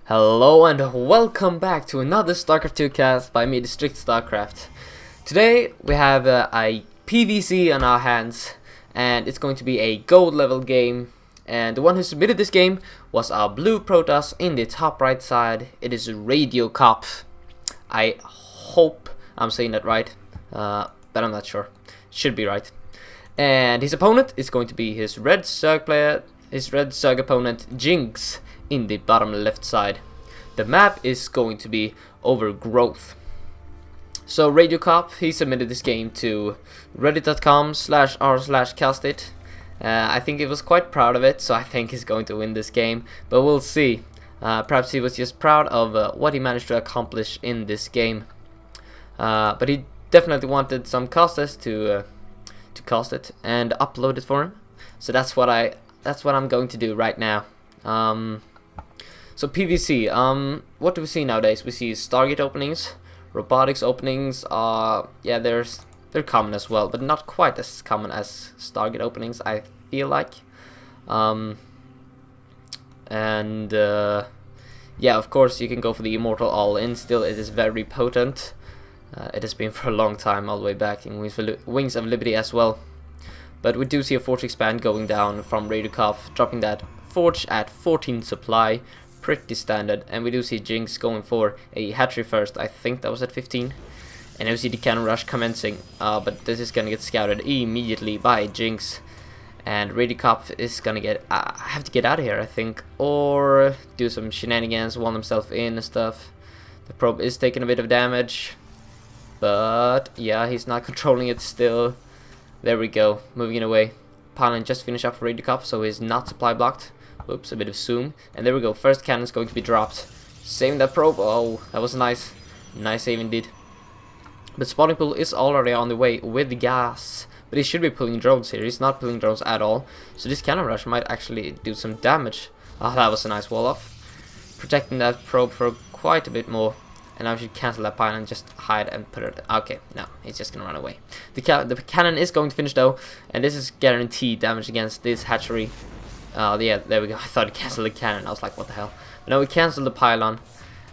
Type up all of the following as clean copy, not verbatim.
Hello and welcome back to another StarCraft 2 cast by me, District StarCraft. Today we have a PvC on our hands, and it's going to be a gold level game. And the one who submitted this game was our blue Protoss in the top right side. It is Radiokopf. I hope I'm saying that right, but I'm not sure. Should be right. And his opponent is going to be his red Zerg player, his red Zerg opponent Jinx, in the bottom left side. The map is going to be Overgrowth. So Radiokopf, he submitted this game to reddit.com/r/castit. I think he was quite proud of it, so I think he's going to win this game, but we'll see. Perhaps he was just proud of what he managed to accomplish in this game. But he definitely wanted some casters to cast it and upload it for him. So that's what I'm going to do right now. So PvC, what do we see nowadays? We see Stargate openings, robotics openings. Yeah, they're common as well, but not quite as common as Stargate openings, I feel like. Yeah, of course you can go for the Immortal All-In. Still, it is very potent. It has been for a long time, all the way back in Wings of Liberty as well. But we do see a Forge Expand going down from Radiokopf, dropping that Forge at 14 supply. Pretty standard. And we do see Jinx going for a hatchery first. I think that was at 15. And we see the cannon rush commencing. But this is gonna get scouted immediately by Jinx. And Radiokopf is gonna have to get out of here, I think. Or do some shenanigans, wall himself in and stuff. The probe is taking a bit of damage. But yeah, he's not controlling it still. There we go, moving it away. Pylon just finished up for Radiokopf, so he's not supply blocked. Oops, a bit of zoom. And there we go, first cannon's going to be dropped. Saving that probe. Oh, that was nice. Nice save indeed. But Spawning Pool is already on the way with the gas. But he should be pulling drones here. He's not pulling drones at all. So this cannon rush might actually do some damage. Oh, that was a nice wall off. Protecting that probe for quite a bit more. And now we should cancel that pylon and just hide and put it. Okay, no, he's just gonna run away. The cannon is going to finish though, and this is guaranteed damage against this hatchery. Yeah, there we go. I thought he canceled the cannon. I was like, what the hell? But no, we canceled the pylon,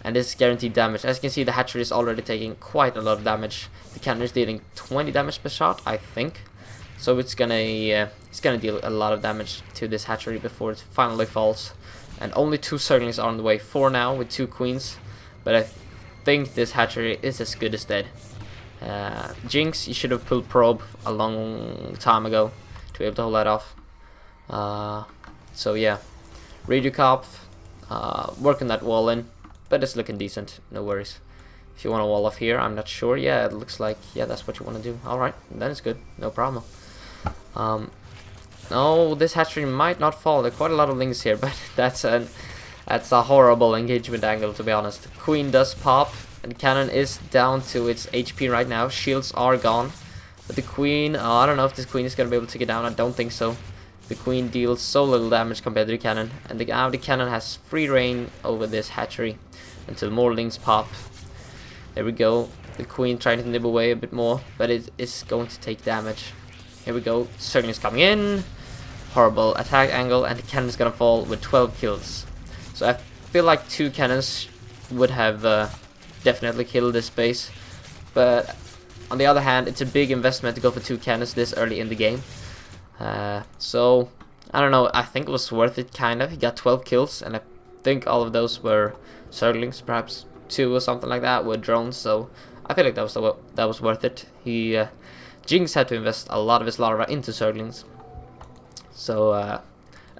and this is guaranteed damage. As you can see, the hatchery is already taking quite a lot of damage. The cannon is dealing 20 damage per shot, I think. So it's gonna deal a lot of damage to this hatchery before it finally falls. And only 2 Zerglings are on the way. 4 now with 2 queens, but I think this hatchery is as good as dead. Jinx, you should have pulled probe a long time ago to be able to hold that off. So yeah, Radiokopf, working that wall in, but it's looking decent, no worries. If you want to wall off here, I'm not sure. Yeah, it looks like, yeah, that's what you want to do. Alright, then it's good, no problem. No, this hatchery might not fall. There are quite a lot of lings here, but that's a horrible engagement angle, to be honest. Queen does pop, and cannon is down to its HP right now. Shields are gone, but the queen, I don't know if this queen is gonna be able to get down. I don't think so. The queen deals so little damage compared to the cannon, and the cannon has free reign over this hatchery until more lings pop. There we go. The queen trying to nibble away a bit more, but it is going to take damage. Here we go. Zerglings coming in. Horrible attack angle, and the cannon is gonna fall with 12 kills. So I feel like 2 cannons would have definitely killed this base, but on the other hand, it's a big investment to go for 2 cannons this early in the game. So I don't know, I think it was worth it, kind of. He got 12 kills, and I think all of those were Zerglings, perhaps 2 or something like that were drones, so I feel like that was worth it. Jinx had to invest a lot of his larva into Zerglings. So a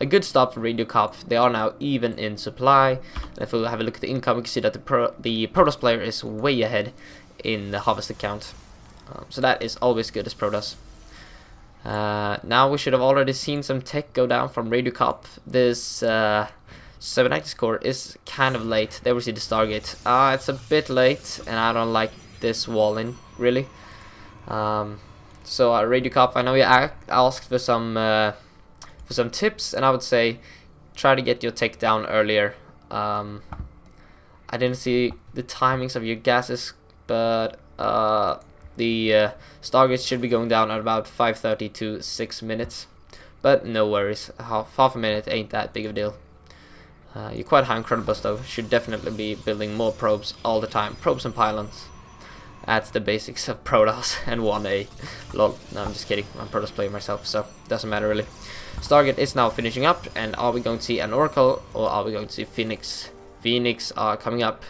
good stop for Radiokopf. They are now even in supply. And if we have a look at the income, we can see that the Protoss player is way ahead in the harvest account. So that is always good as Protoss. Now we should have already seen some tech go down from Radiokopf. This 790 score is kind of late. There we see the Stargate. It's a bit late, and I don't like this wall in, really. So Radiokopf, I know you asked for some tips, and I would say try to get your tech down earlier. I didn't see the timings of your gases, but the Stargates should be going down at about 5:30 to 6 minutes. But no worries, half a minute ain't that big of a deal. You're quite high on Chronobus though. Should definitely be building more probes all the time. Probes and pylons. That's the basics of Protoss and 1A. Lol. No, I'm just kidding. I'm a Protoss player myself, so doesn't matter really. Stargate is now finishing up, and are we going to see an Oracle or are we going to see Phoenix? Phoenix are coming up.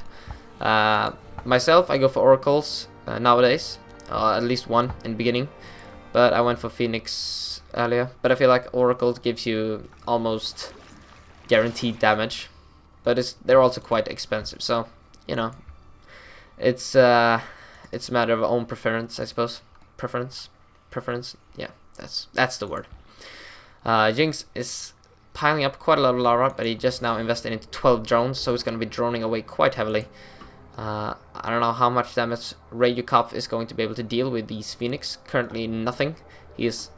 Myself, I go for Oracles nowadays. At least one in the beginning. But I went for Phoenix earlier. But I feel like Oracle gives you almost guaranteed damage, but they're also quite expensive, so you know, it's a matter of own preference, I suppose. Preference, yeah, that's the word. Jinx is piling up quite a lot of lava, but he just now invested into 12 drones, so he's going to be droning away quite heavily. I don't know how much damage Radiokopf is going to be able to deal with these Phoenix. Currently nothing. He's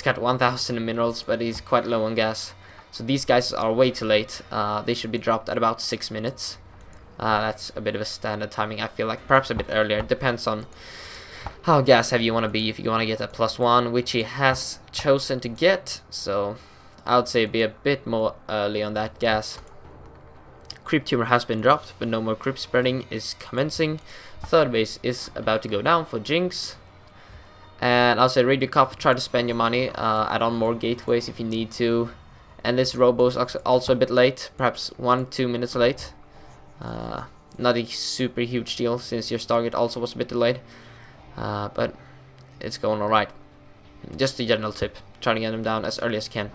got 1000 in minerals, but he's quite low on gas. So these guys are way too late. They should be dropped at about 6 minutes. That's a bit of a standard timing, I feel like. Perhaps a bit earlier. It depends on how gas heavy you want to be. If you want to get a +1, which he has chosen to get. So I would say be a bit more early on that gas. Creep tumor has been dropped, but no more creep spreading is commencing. Third base is about to go down for Jinx. And I'll say Radiokopf, try to spend your money. Add on more gateways if you need to. And this robo is also a bit late, perhaps 1-2 minutes late. Not a super huge deal since your Stargate also was a bit delayed. But it's going alright. Just a general tip, trying to get them down as early as you can.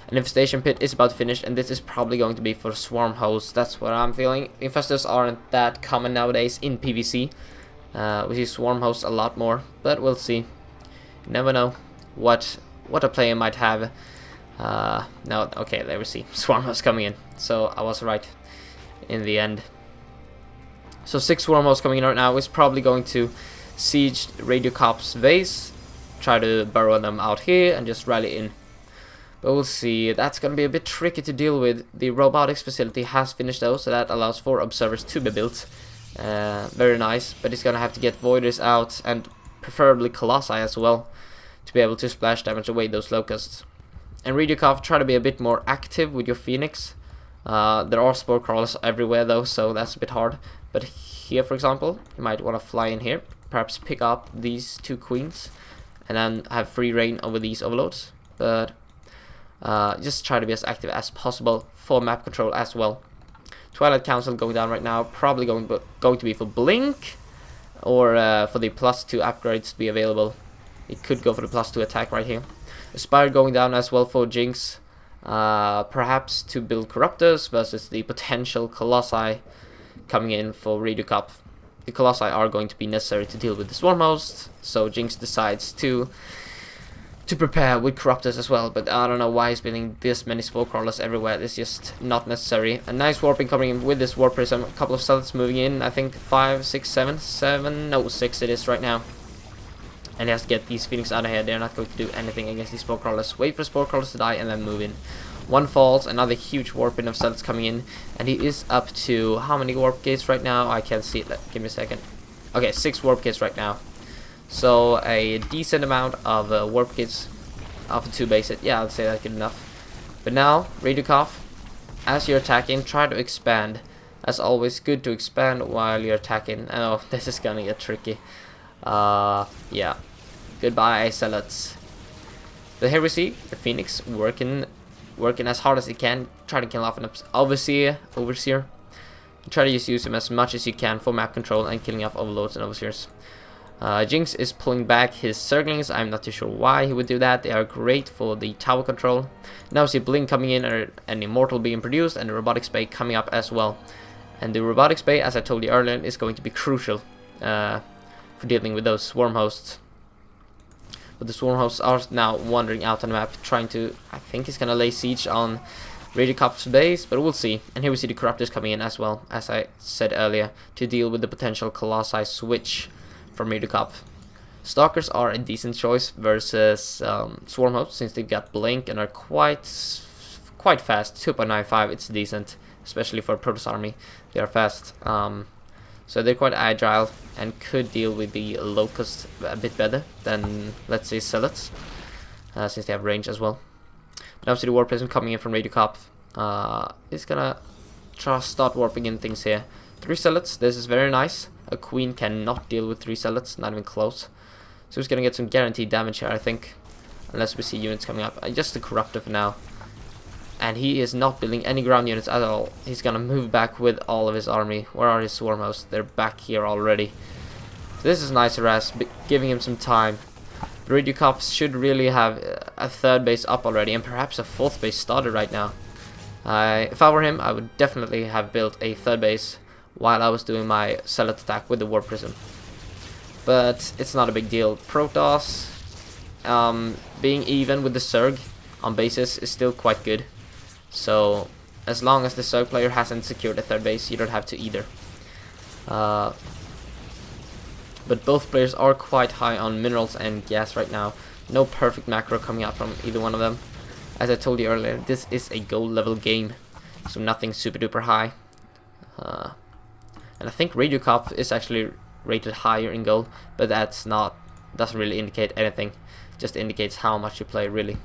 An infestation pit is about to finish, and this is probably going to be for swarm hosts. That's what I'm feeling. Infestors aren't that common nowadays in PvC. We see swarm hosts a lot more, but we'll see. You never know what a player might have. No, okay, there we see swarm hosts coming in, so I was right in the end. So 6 swarm hosts coming in right now. Is probably going to siege Radiokopf's base, try to burrow them out here and just rally in, but we'll see. That's gonna be a bit tricky to deal with. The robotics facility has finished though, so that allows 4 observers to be built. Very nice, but he's gonna have to get voiders out and preferably colossi as well to be able to splash damage away those locusts. And Radiokopf, try to be a bit more active with your Phoenix. There are spore crawlers everywhere though, so that's a bit hard. But here, for example, you might want to fly in here, perhaps pick up these 2 queens, and then have free reign over these overloads. But just try to be as active as possible for map control as well. Twilight Council going down right now, probably going to be for Blink, or for the +2 upgrades to be available. It could go for the +2 attack right here. Aspire going down as well for Jinx, perhaps to build Corruptors versus the potential Colossi coming in for Radiokopf. The Colossi are going to be necessary to deal with the Swarm host, so Jinx decides to prepare with Corruptors as well, but I don't know why he's building this many Spore Crawlers everywhere. It's just not necessary. A nice warping coming in with this Warp Prism, a couple of Stealths moving in, I think 5, 6, 7, no, 6 it is right now. And he has to get these Phoenix out of here. They're not going to do anything against these Spore Crawlers. Wait for Spore Crawlers to die and then move in. 1 falls, another huge warp in of Stealths coming in, and he is up to how many warp gates right now? I can't see it. Give me a second. Okay, 6 warp gates right now. So a decent amount of warp gates off of 2 bases. Yeah, I'd say that's good enough. But now, Radiokopf, as you're attacking, try to expand. As always, good to expand while you're attacking. Oh, this is gonna get tricky. Yeah. Goodbye, Zealots. But here we see the Phoenix working as hard as he can, try to kill off an Overseer. Try to just use him as much as you can for map control and killing off Overlords and Overseers. Jinx is pulling back his Zerglings. I'm not too sure why he would do that. They are great for the tower control. Now we see Blink coming in, an Immortal being produced, and the Robotics Bay coming up as well. And the Robotics Bay, as I told you earlier, is going to be crucial for dealing with those Swarm hosts. But the Swarm hosts are now wandering out on the map, trying to, I think he's gonna lay siege on Radiokopf's base, but we'll see. And here we see the Corruptors coming in as well, as I said earlier, to deal with the potential Colossi switch from Radiokopf. Stalkers are a decent choice versus Swarm hosts, since they've got Blink and are quite fast. 2.95, it's decent, especially for a Protoss army. They are fast. So they're quite agile and could deal with the Locust a bit better than, let's say, Zealots, since they have range as well. But now see the War Prism coming in from Radiokopf. He's gonna start warping in things here. 3 zealots, this is very nice. A queen cannot deal with 3 zealots, not even close. So he's gonna get some guaranteed damage here, I think. Unless we see units coming up. Just the corruptor for now. And he is not building any ground units at all. He's gonna move back with all of his army. Where are his swarm hosts? They're back here already. So this is nice harass, giving him some time. The Radiokopf should really have a 3rd base up already, and perhaps a 4th base started right now. If I were him, I would definitely have built a 3rd base while I was doing my zealot attack with the War Prism. But it's not a big deal. Protoss, being even with the Zerg on bases is still quite good. So as long as the Zerg player hasn't secured a 3rd base, you don't have to either. But both players are quite high on minerals and gas right now. No perfect macro coming out from either one of them. As I told you earlier, this is a gold level game, so nothing super duper high. And I think Radiokopf is actually rated higher in gold, but doesn't really indicate anything. Just indicates how much you play really.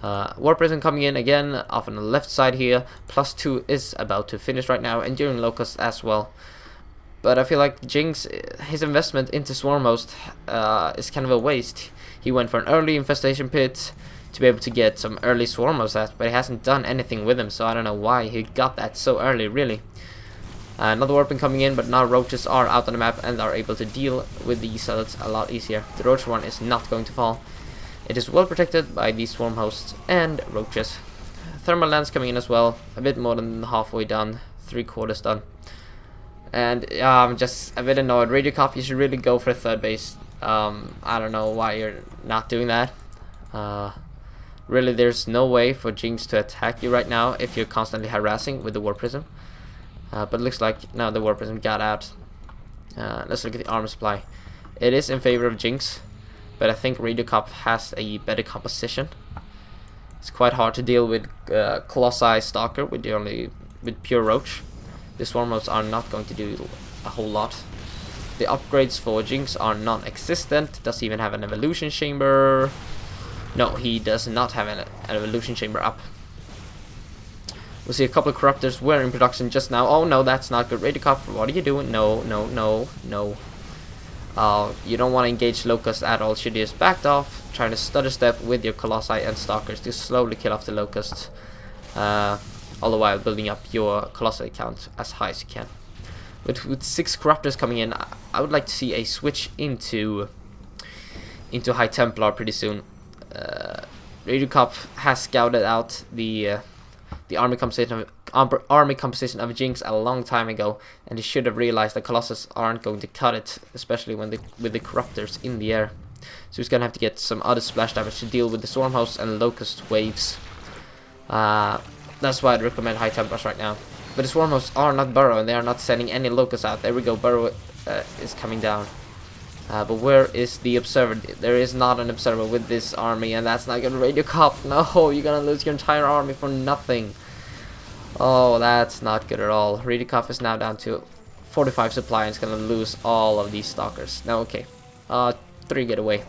War Prism coming in again off on the left side here. +2 is about to finish right now, and during Locust as well. But I feel like Jinx, his investment into Swarm Host is kind of a waste. He went for an early infestation pit to be able to get some early Swarm Host at, but he hasn't done anything with them, so I don't know why he got that so early, really. Another warping coming in, but now roaches are out on the map and are able to deal with these zealots a lot easier. The roach one is not going to fall. It is well protected by these Swarm Hosts and roaches. Thermal lance coming in as well, a bit more than halfway done, 3/4 done. And I'm just a bit annoyed. Radiokopf, you should really go for a 3rd base. I don't know why you're not doing that. Really, there's no way for Jinx to attack you right now if you're constantly harassing with the War Prism. But it looks like now the War Prism got out. Let's look at the armor supply. It is in favor of Jinx, but I think Radiokopf has a better composition. It's quite hard to deal with Colossi Stalker with pure Roach. The Swarm Hosts are not going to do a whole lot. The upgrades for Jinx are non-existent. Does he even have an evolution chamber? No, he does not have an evolution chamber up. We'll see a couple of corruptors were in production just now. Oh no, that's not good. Radiokopf, what are you doing? No, no, no, no. You don't want to engage Locust at all. Should just backed off, trying to stutter step with your Colossi and Stalkers to slowly kill off the Locusts. All the while building up your Colossi count as high as you can. But with 6 corruptors coming in, I would like to see a switch into High Templar pretty soon. Radiokopf has scouted out the army composition of Jinx a long time ago, and he should have realized that Colossus aren't going to cut it, especially with the corruptors in the air. So he's gonna have to get some other splash damage to deal with the Swarm Hosts and Locust waves. That's why I'd recommend High Templars right now. But the Swarm Hosts are not Burrow, and they are not sending any Locusts out. There we go, Burrow is coming down. But where is the Observer? There is not an Observer with this army, and that's not good. Radiokopf, no, you're gonna lose your entire army for nothing. Oh, that's not good at all. Radiokopf is now down to 45 supply and is gonna lose all of these Stalkers. Now, okay, 3 get away.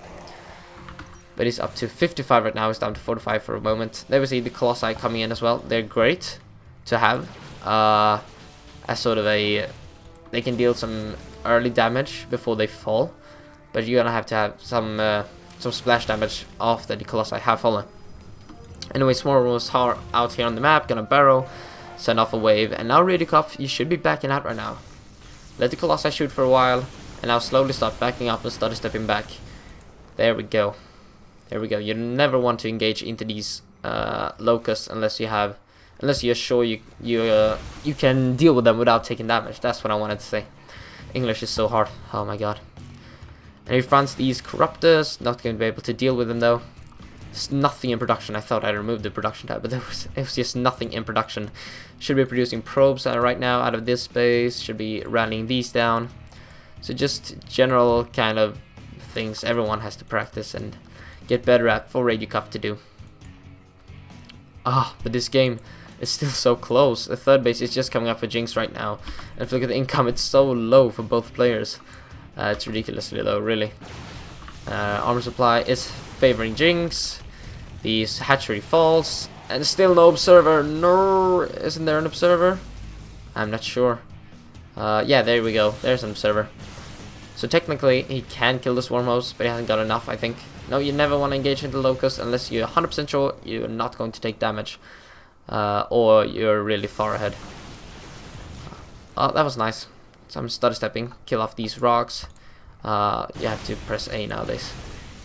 But he's up to 55 right now. He's down to 45 for a moment. There we see the Colossi coming in as well. They're great to have as sort of a... They can deal some early damage before they fall, but you're gonna have to have some splash damage after the Colossi have fallen. Anyway, Smorgos are out here on the map, gonna barrow, send off a wave, and now Radiokopf, you should be backing out right now. Let the Colossi shoot for a while, and now slowly start backing off and start stepping back. There we go. There we go. You never want to engage into these locusts unless you're sure you can deal with them without taking damage. That's what I wanted to say. English is so hard. Oh my god. And he fronts these corruptors. Not going to be able to deal with them though. There's nothing in production. I thought I removed the production tab, but it was just nothing in production. Should be producing probes right now out of this space. Should be rallying these down. So just general kind of things everyone has to practice and get better at for Radiokopf to do. But this game is still so close. The third base is just coming up for Jinx right now. And if you look at the income, it's so low for both players. It's ridiculously low, really. Armor supply is favoring Jinx. The hatchery falls, And still no observer. No, isn't there an observer? I'm not sure. Yeah, there we go. There's an observer. So technically, he can kill the swarm host, but he hasn't got enough, I think. No, you never want to engage into locust unless you're 100% sure you're not going to take damage. Or you're really far ahead. Oh, that was nice. So I'm stutter stepping, kill off these rocks. You have to press A nowadays.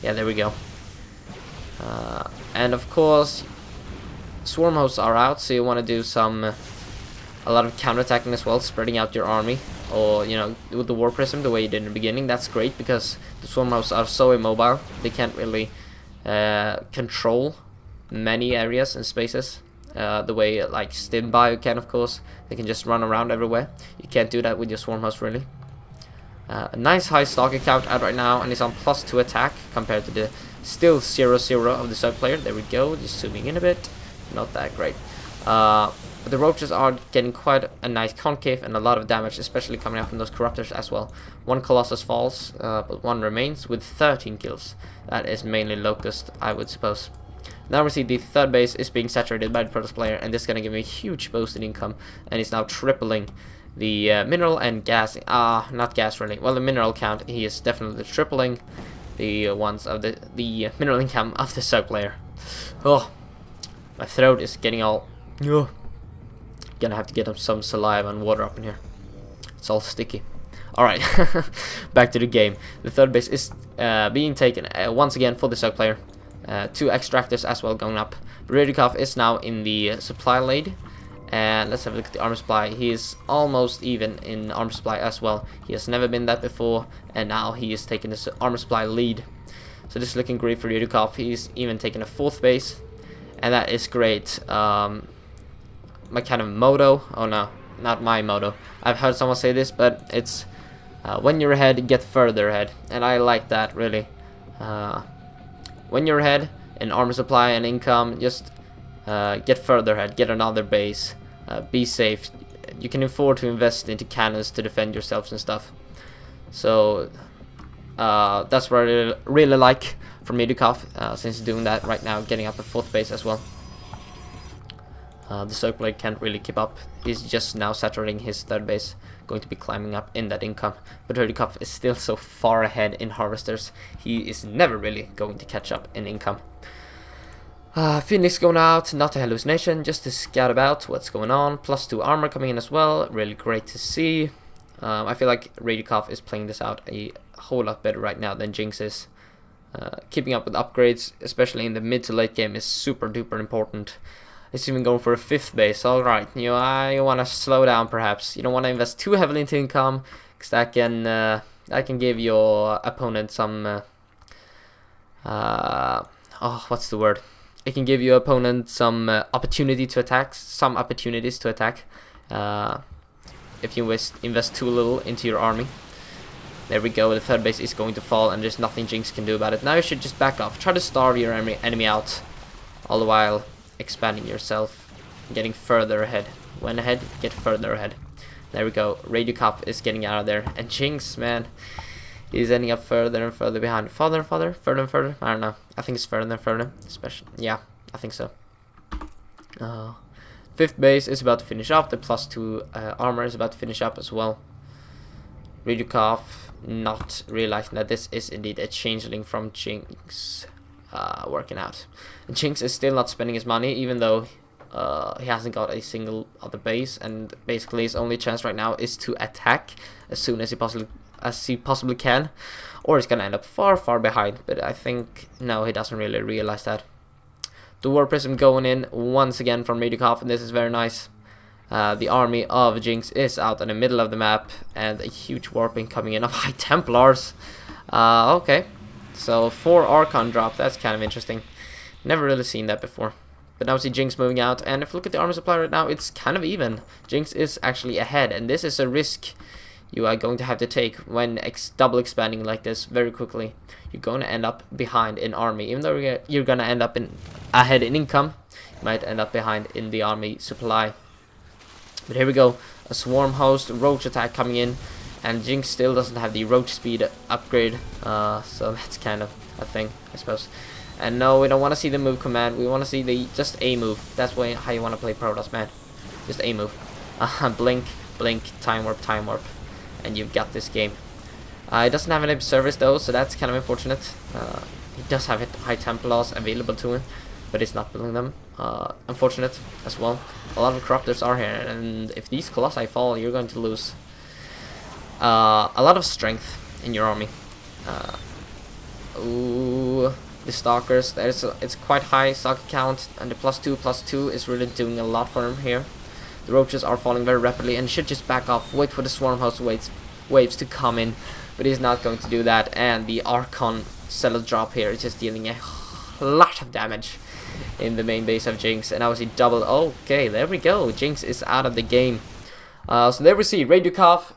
Yeah, there we go. And of course, swarm hosts are out, so you want to do a lot of counterattacking as well, spreading out your army. Or, you know, with the war prism, the way you did in the beginning, that's great because the swarm hosts are so immobile. They can't really control many areas and spaces. The way like Stim Bio can, of course. They can just run around everywhere. You can't do that with your swarm host, really. A nice high stalker count out right now, and he's on +2 attack compared to the still 0-0 of the sub player. There we go, just zooming in a bit. Not that great. But the roaches are getting quite a nice concave and a lot of damage, especially coming out from those corruptors as well. One Colossus falls, but one remains with 13 kills. That is mainly Locust, I would suppose. Now we see the third base is being saturated by the Protoss player, and this is going to give me a huge boost in income, and he's now tripling the mineral and gas, not gas really, well the mineral count. He is definitely tripling the ones of the mineral income of the sub player. Oh, my throat is getting all, gonna have to get some saliva and water up in here. It's all sticky. Alright, back to the game. The third base is being taken once again for the sub player. 2 extractors as well going up. Radiokopf is now in the supply lead. And let's have a look at the armor supply. He is almost even in armor supply as well. He has never been that before, and now he is taking the armor supply lead. So this is looking great for Radiokopf. He's even taken a 4th base, and that is great. My kind of motto, oh no, not my motto. I've heard someone say this, but it's when you're ahead, get further ahead, and I like that really. When you're ahead in armor supply and income, just get further ahead, get another base, be safe. You can afford to invest into cannons to defend yourselves and stuff. So that's what I really like from Radiokopf, since he's doing that right now, getting up a 4th base as well. The Circle can't really keep up. He's just now saturating his 3rd base, going to be climbing up in that income. But Radiokopf is still so far ahead in harvesters. He is never really going to catch up in income. Phoenix going out, not a hallucination, just to scout about what's going on. +2 armor coming in as well, really great to see. I feel like Radiokopf is playing this out a whole lot better right now than Jinx is. Keeping up with upgrades, especially in the mid to late game, is super duper important. It's even going for a 5th base. Alright, you want to slow down perhaps. You don't want to invest too heavily into income, because that can give your opponent some what's the word? It can give your opponent some opportunities to attack. If you invest too little into your army. There we go, the 3rd base is going to fall, and there's nothing Jinx can do about it. Now you should just back off. Try to starve your enemy out, all the while expanding yourself, getting further ahead. When ahead, get further ahead. There we go, Radiokopf is getting out of there. And Jinx, man, he's ending up further and further behind. Further and further? I don't know. I think it's further and further. Especially, yeah, I think so. 5th base is about to finish up. The +2 armor is about to finish up as well. Radiokopf not realizing that this is indeed a changeling from Jinx working out. And Jinx is still not spending his money, even though he hasn't got a single other base, and basically his only chance right now is to attack as soon as he possibly can, or he's gonna end up far behind. But I think no, he doesn't really realize that. The War Prism going in once again from Radiokopf, and this is very nice. The army of Jinx is out in the middle of the map, and a huge warping coming in of High Templars. Okay, so 4 Archon drop, that's kind of interesting. Never really seen that before. But now we see Jinx moving out, and if you look at the armor supply right now, it's kind of even. Jinx is actually ahead, and this is a risk you are going to have to take when double expanding like this very quickly. You're going to end up behind in army. Even though you're going to end up ahead in income, you might end up behind in the army supply. But here we go, a swarm host roach attack coming in, and Jinx still doesn't have the roach speed upgrade, so that's kind of a thing, I suppose. And no, we don't want to see the move command. We want to see the just a move. That's how you want to play Protoss, man. Just a move. Blink, blink, time warp, and you've got this game. It doesn't have any service though, so that's kind of unfortunate. He does have high temp loss available to him, but he's not building them. Unfortunate as well. A lot of corruptors are here, and if these Colossi fall, you're going to lose a lot of strength in your army. Ooh, the Stalkers. It's quite high stock count, and the +2/+2 is really doing a lot for him here. The Roaches are falling very rapidly, and should just back off. Wait for the Swarm House waves to come in, but he's not going to do that. And the Archon Cellar drop here is just dealing a lot of damage in the main base of Jinx, and now we see double. Okay, there we go. Jinx is out of the game. So there we see Radiokopf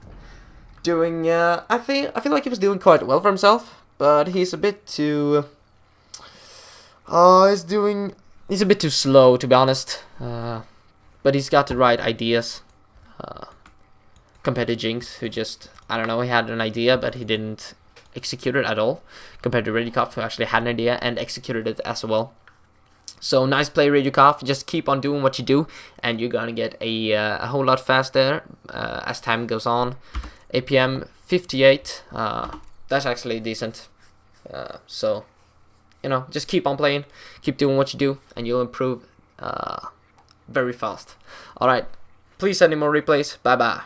doing. I feel like he was doing quite well for himself, but he's a bit too. He's a bit too slow, to be honest. But he's got the right ideas. Compared to Jinx, who just, I don't know, he had an idea, but he didn't execute it at all. Compared to Radiokopf, who actually had an idea and executed it as well. So nice play, Radiokopf. Just keep on doing what you do, and you're gonna get a whole lot faster as time goes on. APM 58. That's actually decent. So, you know, just keep on playing, keep doing what you do, and you'll improve very fast. Alright, please send me more replays. Bye bye.